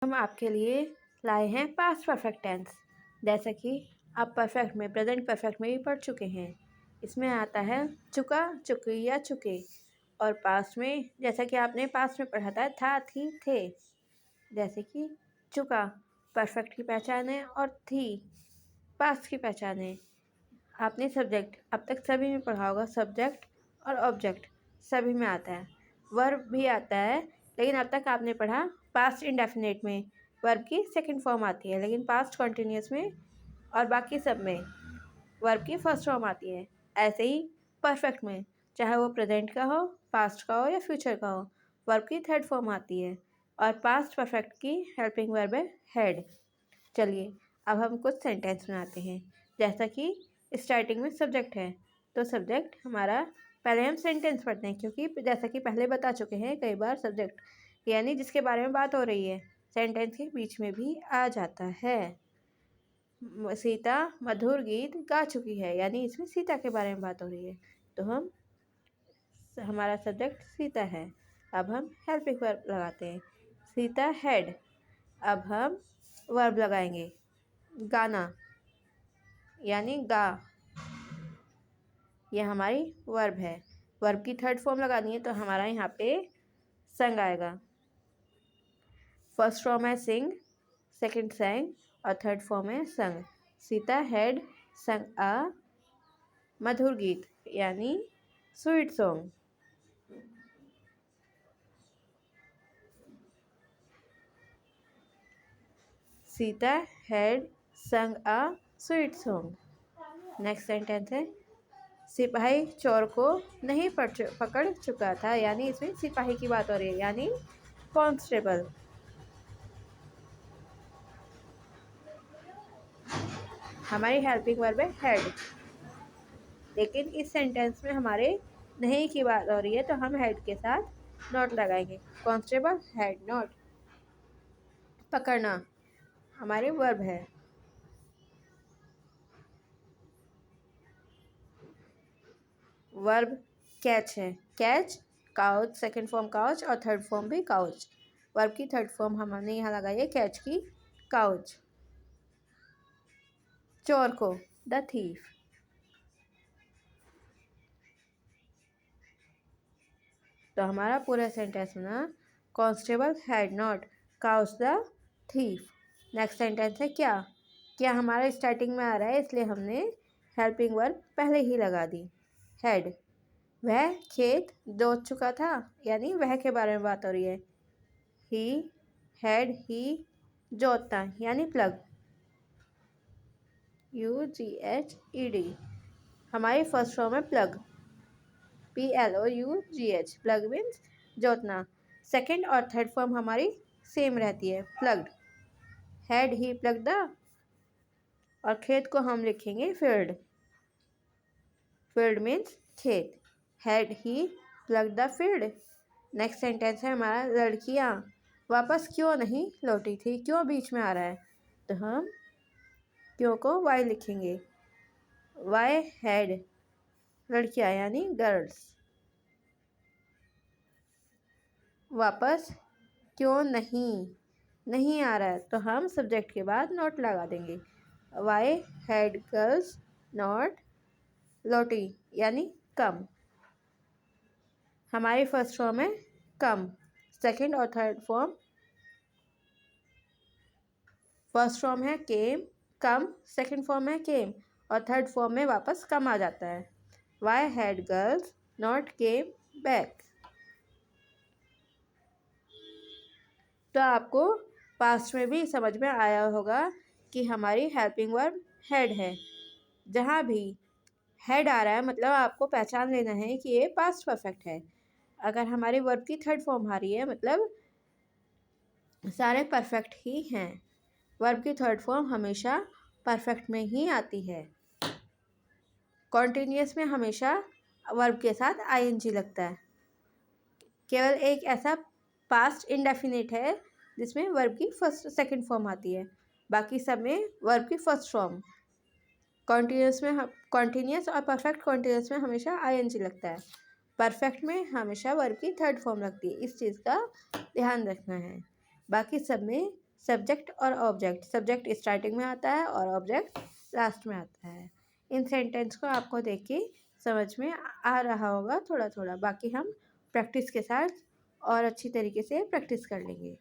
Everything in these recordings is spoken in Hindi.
हम आपके लिए लाए हैं पास्ट परफेक्ट टेंस। जैसा कि आप परफेक्ट में, प्रेजेंट परफेक्ट में भी पढ़ चुके हैं। इसमें आता है चुका, चुकी या चुके। और पास्ट में जैसा कि आपने पास्ट में पढ़ा था, थी, थे। जैसे कि चुका परफेक्ट की पहचान है और थी पास्ट की पहचान है। आपने सब्जेक्ट अब तक सभी में पढ़ा होगा, सब्जेक्ट और ऑब्जेक्ट सभी में आता है। वर्ब भी आता है, लेकिन अब तक आपने पढ़ा पास्ट इंडेफिनिट में वर्ब की सेकंड फॉर्म आती है, लेकिन पास्ट कॉन्टिन्यूस में और बाकी सब में वर्ब की फर्स्ट फॉर्म आती है। ऐसे ही परफेक्ट में, चाहे वो प्रेजेंट का हो, पास्ट का हो या फ्यूचर का हो, वर्ब की थर्ड फॉर्म आती है। और पास्ट परफेक्ट की हेल्पिंग वर्ब है हैड। चलिए अब हम कुछ सेंटेंस बनाते हैं। जैसा कि स्टार्टिंग में सब्जेक्ट है, तो सब्जेक्ट हमारा पहले हम सेंटेंस पढ़ते हैं, क्योंकि जैसा कि पहले बता चुके हैं कई बार, सब्जेक्ट यानी जिसके बारे में बात हो रही है सेंटेंस के बीच में भी आ जाता है। सीता मधुर गीत गा चुकी है, यानी इसमें सीता के बारे में बात हो रही है, तो हमारा सब्जेक्ट सीता है। अब हम हेल्पिंग वर्ब लगाते हैं, सीता हैड। अब हम वर्ब लगाएंगे गाना, यानी गा, यह हमारी वर्ब है। वर्ब की थर्ड फॉर्म लगानी है, तो हमारा यहाँ पे संग आएगा। फर्स्ट फॉर्म है सिंग, सेकंड sang और थर्ड फॉर्म है संग। सीता हैड संग अ मधुर गीत, यानी स्वीट सॉन्ग। सीता हैड संग a sweet song. Next sentence है सिपाही चोर को नहीं पकड़ चुका था, यानी इसमें सिपाही की बात हो रही है, यानी कांस्टेबल। हमारी हेल्पिंग वर्ब है हैड, लेकिन इस सेंटेंस में हमारे नहीं की बात हो रही है, तो हम हैड के साथ नॉट लगाएंगे। Constable head not. पकड़ना हमारे वर्ब है। वर्ब कैच है, catch, couch, second form couch और थर्ड फॉर्म भी काउच। वर्ब की थर्ड फॉर्म हमने यहाँ लगाई है कैच की, काउच। चोर को द थीफ। तो हमारा पूरा सेंटेंस बना constable head not couch the thief. Next sentence है क्या। क्या हमारा स्टार्टिंग में आ रहा है, इसलिए हमने हेल्पिंग वर्ब पहले ही लगा दी, हैड। वह खेत जोत चुका था, यानी वह के बारे में बात हो रही है। ही हैड ही जोतना, यानी प्लग, UGHED। हमारी फर्स्ट फॉर्म है प्लग, PLOUGH। प्लग मीन्स जोतना। सेकंड और थर्ड फॉर्म हमारी सेम रहती है, ploughed. Had he plough the, और खेत को हम लिखेंगे फील्ड। फील्ड मीन्स खेत। Had he plough the field. Next sentence है हमारा लड़कियाँ वापस क्यों नहीं लौटी थी। क्यों बीच में आ रहा है, तो हम क्यों को वाई लिखेंगे। वाई हैड लड़कियाँ, यानी गर्ल्स, वापस क्यों नहीं आ रहा है, तो हम सब्जेक्ट के बाद नॉट लगा देंगे। वाई हैड गर्ल्स नॉट लौटी, यानी कम। हमारी फर्स्ट फॉर्म है कम, सेकंड और थर्ड फॉर्म, फर्स्ट फॉर्म है केम, कम, सेकंड फॉर्म है केम और थर्ड फॉर्म में वापस कम आ जाता है। Why had girls not came back. तो आपको पास्ट में भी समझ में आया होगा कि हमारी हेल्पिंग वर्ब हैड है। जहाँ भी हैड आ रहा है, मतलब आपको पहचान लेना है कि ये पास्ट परफेक्ट है। अगर हमारी वर्ब की थर्ड फॉर्म आ रही है, मतलब सारे परफेक्ट ही हैं। वर्ब की थर्ड फॉर्म हमेशा परफेक्ट में ही आती है। कॉन्टिन्यूअस में हमेशा वर्ब के साथ ING लगता है। केवल एक ऐसा पास्ट इंडेफिनिट है जिसमें वर्ब की फर्स्ट सेकंड फॉर्म आती है, बाकी सब में वर्ब की फर्स्ट फॉर्म। कॉन्टिन्यूअस और परफेक्ट कॉन्टिन्यूअस में हमेशा ING लगता है। परफेक्ट में हमेशा वर्ब की थर्ड फॉर्म लगती है, इस चीज़ का ध्यान रखना है। बाकी सब में सब्जेक्ट और ऑब्जेक्ट, सब्जेक्ट स्टार्टिंग में आता है और ऑब्जेक्ट लास्ट में आता है। इन सेंटेंस को आपको देख के समझ में आ रहा होगा थोड़ा थोड़ा, बाकी हम प्रैक्टिस के साथ और अच्छी तरीके से प्रैक्टिस कर लेंगे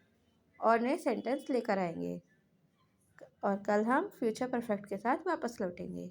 और नए सेंटेंस लेकर आएंगे और कल हम फ्यूचर परफेक्ट के साथ वापस लौटेंगे।